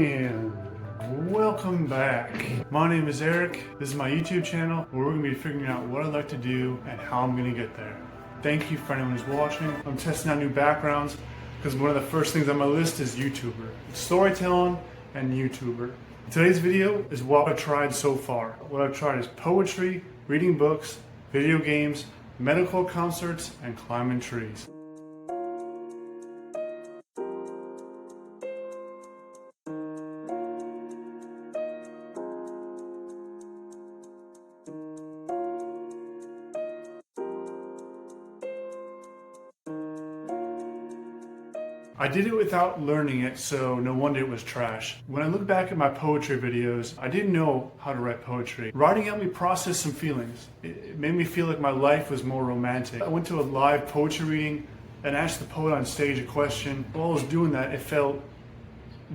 And welcome back. My name is Eric. This is my YouTube channel where we're going to be figuring out what I like to do and how I'm going to get there. Thank you for anyone who's watching. I'm testing out new backgrounds because one of the first things on my list is YouTuber. Storytelling and YouTuber. Today's video is what I've tried so far. What I've tried is poetry, reading books, video games, metalcore concerts, and climbing trees. I did it without learning it, so no wonder it was trash. When I look back at my poetry videos, I didn't know how to write poetry. Writing helped me process some feelings. It made me feel like my life was more romantic. I went to a live poetry reading and asked the poet on stage a question. While I was doing that, it felt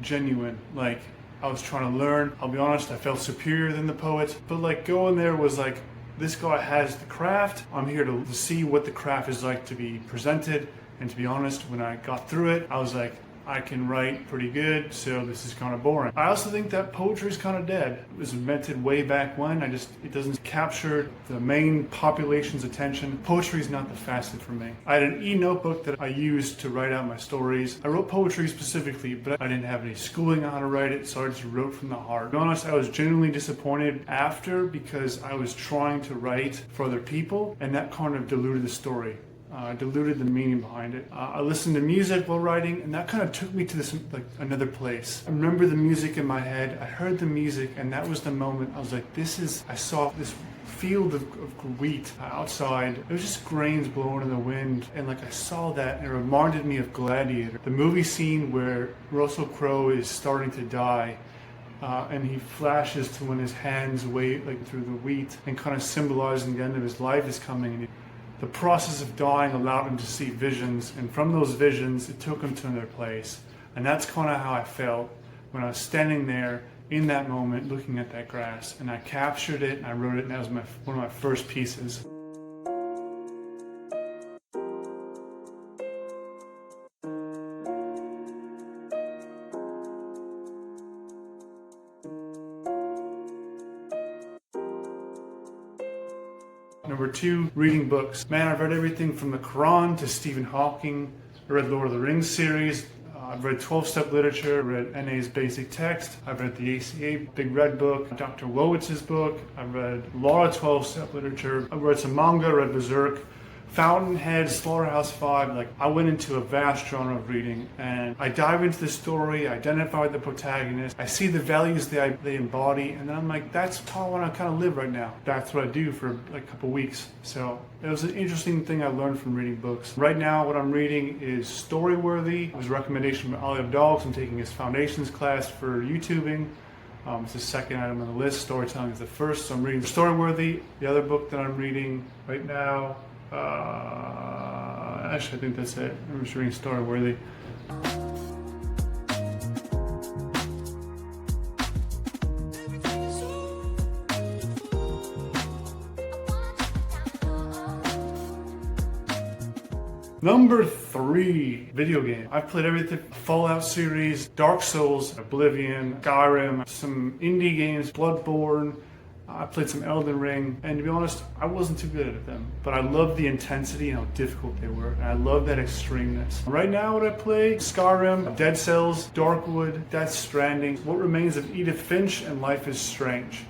genuine, like I was trying to learn. I'll be honest, I felt superior than the poet, but like going there was like, this guy has the craft. I'm here to see what the craft is like to be presented. And to be honest, when I got through it, I was like, I can write pretty good, so this is kind of boring. I also think that poetry is kind of dead. It was invented way back when. It doesn't capture the main population's attention. Poetry is not the fastest for me. I had an e-notebook that I used to write out my stories. I wrote poetry specifically, but I didn't have any schooling on how to write it, so I just wrote from the heart. To be honest, I was genuinely disappointed after because I was trying to write for other people, and that kind of diluted the story. Diluted the meaning behind it. I listened to music while writing, and that kind of took me to this another place. I remember the music in my head. I heard the music, and that was the moment I was like, I saw this field of wheat outside. It was just grains blowing in the wind, and like I saw that, and it reminded me of Gladiator, the movie scene where Russell Crowe is starting to die. And he flashes to when his hands wave like through the wheat and kind of symbolizing the end of his life is coming. The process of dying allowed him to see visions, and from those visions, it took him to another place. And that's kind of how I felt when I was standing there in that moment, looking at that grass. And I captured it, and I wrote it, and that was one of my first pieces. Number 2, reading books. Man, I've read everything from the Quran to Stephen Hawking. I read Lord of the Rings series. I've read 12-step literature. I read NA's basic text. I've read the ACA Big Red book, Dr. Wowitz's book. I've read a lot of 12-step literature. I've read some manga, read Berserk, Fountainhead, Slaughterhouse-Five. Like, I went into a vast genre of reading, and I dive into the story, I identify the protagonist, I see the values they embody, and then I'm like, that's how I want to kind of live right now. That's what I do for like a couple weeks. So it was an interesting thing I learned from reading books. Right now, what I'm reading is Storyworthy. It was a recommendation from Ali Abdal. I'm taking his foundations class for YouTubing. It's the second item on the list. Storytelling is the first. So I'm reading Storyworthy. The other book that I'm reading right now, actually I think that's it. I'm just reading Storyworthy. Number 3, video game. I've played everything: Fallout series, Dark Souls, Oblivion, Skyrim, some indie games, Bloodborne. I played some Elden Ring, and to be honest, I wasn't too good at them. But I loved the intensity and how difficult they were, and I love that extremeness. Right now what I play, Skyrim, Dead Cells, Darkwood, Death Stranding, What Remains of Edith Finch, and Life is Strange.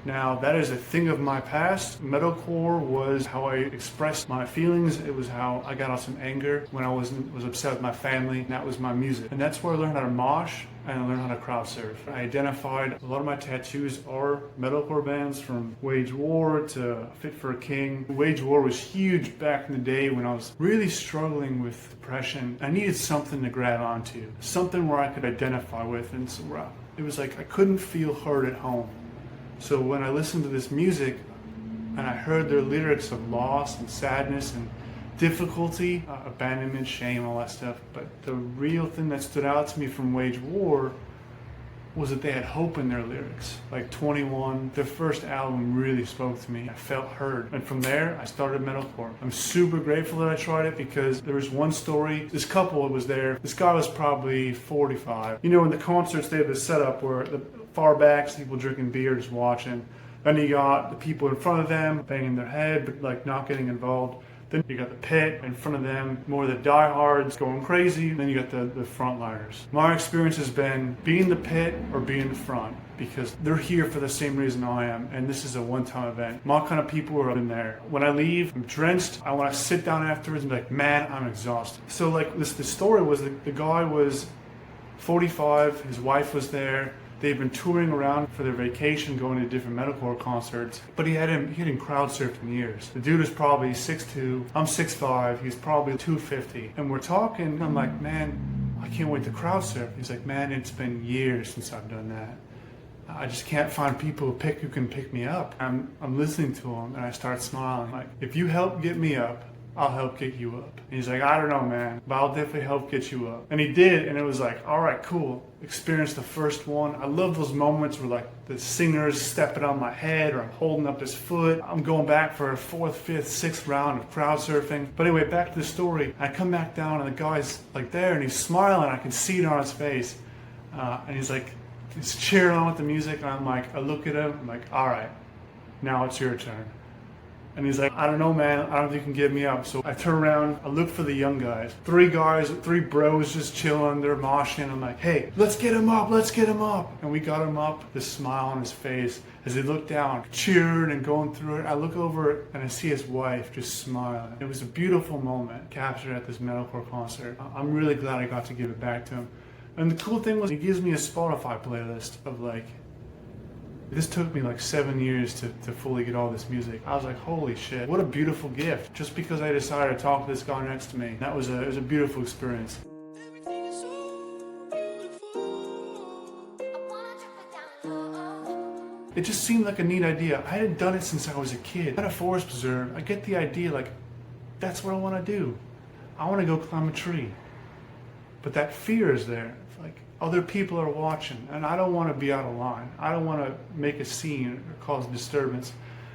Now, that is a thing of my past. Metalcore was how I expressed my feelings. It was how I got out some anger when I was upset with my family. And that was my music. And that's where I learned how to mosh and I learned how to crowd surf. I identified a lot of my tattoos are metalcore bands, from Wage War to Fit for a King. Wage War was huge back in the day when I was really struggling with depression. I needed something to grab onto, something where I could identify with. And so it was like I couldn't feel heard at home. So when I listened to this music and I heard their lyrics of loss and sadness and difficulty, abandonment, shame, all that stuff. But the real thing that stood out to me from Wage War was that they had hope in their lyrics. Like 21, their first album really spoke to me. I felt heard. And from there, I started metalcore. I'm super grateful that I tried it because there was one story. This couple was there. This guy was probably 45. You know, in the concerts, they have this setup where the far backs, people drinking beer, just watching. Then you got the people in front of them banging their head, but like not getting involved. Then you got the pit in front of them, more of the diehards going crazy. Then you got the frontliners. My experience has been being the pit or being the front because they're here for the same reason I am, and this is a one-time event. My kind of people are in there. When I leave, I'm drenched. I want to sit down afterwards and be like, man, I'm exhausted. So like the story was the guy was 45, his wife was there. They've been touring around for their vacation, going to different metalcore concerts, but he hadn't crowd surfed in years. The dude is probably 6'2", I'm 6'5", he's probably 250. And we're talking, I'm like, man, I can't wait to crowd surf. He's like, man, it's been years since I've done that. I just can't find people who can pick me up. I'm listening to him and I start smiling. Like, if you help get me up, I'll help get you up. And he's like, I don't know, man, but I'll definitely help get you up. And he did, and it was like, all right, cool. Experienced the first one. I love those moments where like the singer's stepping on my head or I'm holding up his foot. I'm going back for a 4th, 5th, 6th round of crowd surfing. But anyway, back to the story. I come back down and the guy's like there and he's smiling. I can see it on his face. And he's like, he's cheering on with the music. And I'm like, I look at him, I'm like, all right, now it's your turn. And he's like, I don't know, man. I don't think you can get me up. So I turn around, I look for the young guys. 3 bros just chilling, they're moshing. I'm like, hey, let's get him up, let's get him up. And we got him up, this smile on his face as he looked down, cheering and going through it. I look over and I see his wife just smiling. It was a beautiful moment captured at this metalcore concert. I'm really glad I got to give it back to him. And the cool thing was he gives me a Spotify playlist of like, this took me like 7 years to fully get all this music. I was like, holy shit, what a beautiful gift. Just because I decided to talk to this guy next to me. It was a beautiful experience. It just seemed like a neat idea. I hadn't done it since I was a kid. At a forest preserve, I get the idea like, that's what I want to do. I want to go climb a tree. But that fear is there. It's like, other people are watching, and I don't want to be out of line. I don't want to make a scene or cause disturbance.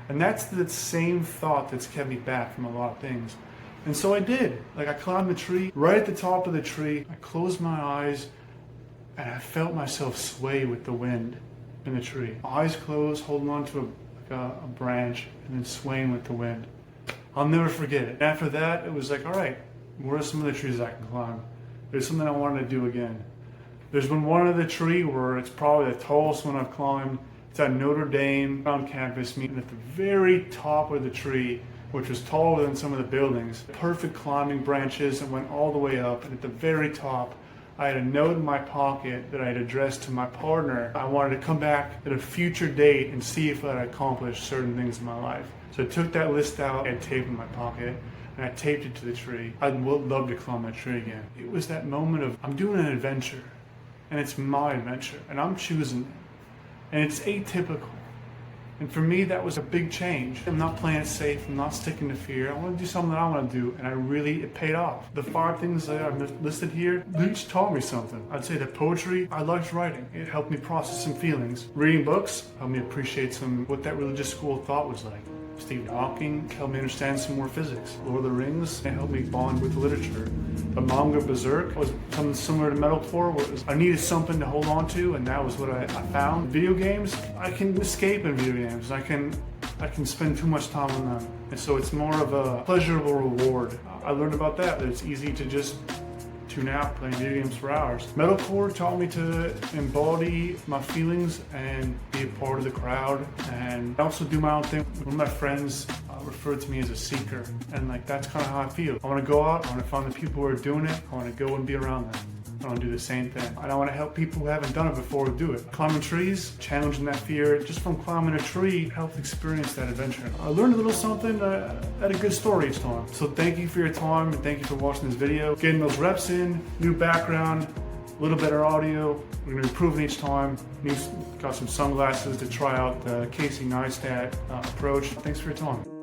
And that's the same thought that's kept me back from a lot of things. And so I did. Like, I climbed the tree. Right at the top of the tree, I closed my eyes, and I felt myself sway with the wind in the tree. Eyes closed, holding on to a branch, and then swaying with the wind. I'll never forget it. After that, it was like, all right, what are some of the trees I can climb? There's something I wanted to do again. There's been one other tree where it's probably the tallest one I've climbed. It's at Notre Dame on campus, meeting at the very top of the tree, which was taller than some of the buildings. Perfect climbing branches and went all the way up. And at the very top, I had a note in my pocket that I had addressed to my partner. I wanted to come back at a future date and see if I had accomplished certain things in my life. So I took that list out and taped it in my pocket. And I taped it to the tree. I'd love to climb that tree again. It was that moment of, I'm doing an adventure. And it's my adventure, and I'm choosing it. And it's atypical. And for me, that was a big change. I'm not playing it safe, I'm not sticking to fear. I want to do something that I want to do, and it paid off. The 5 things that I've listed here, they each taught me something. I'd say that poetry, I liked writing. It helped me process some feelings. Reading books helped me appreciate what that religious school of thought was like. Stephen Hawking helped me understand some more physics. Lord of the Rings, it helped me bond with literature. The manga Berserk was something similar to metalcore, where I needed something to hold on to, and that was what I found. Video games, I can escape in video games. I can spend too much time on them. And so it's more of a pleasurable reward. I learned about that it's easy to just tune out playing video games for hours. Metalcore taught me to embody my feelings and be a part of the crowd, and also do my own thing. One of my friends referred to me as a seeker, and like that's kind of how I feel. I want to go out, I want to find the people who are doing it, I want to go and be around them. I want to do the same thing. And I want to help people who haven't done it before do it. Climbing trees, challenging that fear, just from climbing a tree, helped experience that adventure. I learned a little something, had a good story each time. So thank you for your time, and thank you for watching this video. Getting those reps in, new background, a little better audio. We're going to be improving each time. Got some sunglasses to try out the Casey Neistat approach. Thanks for your time.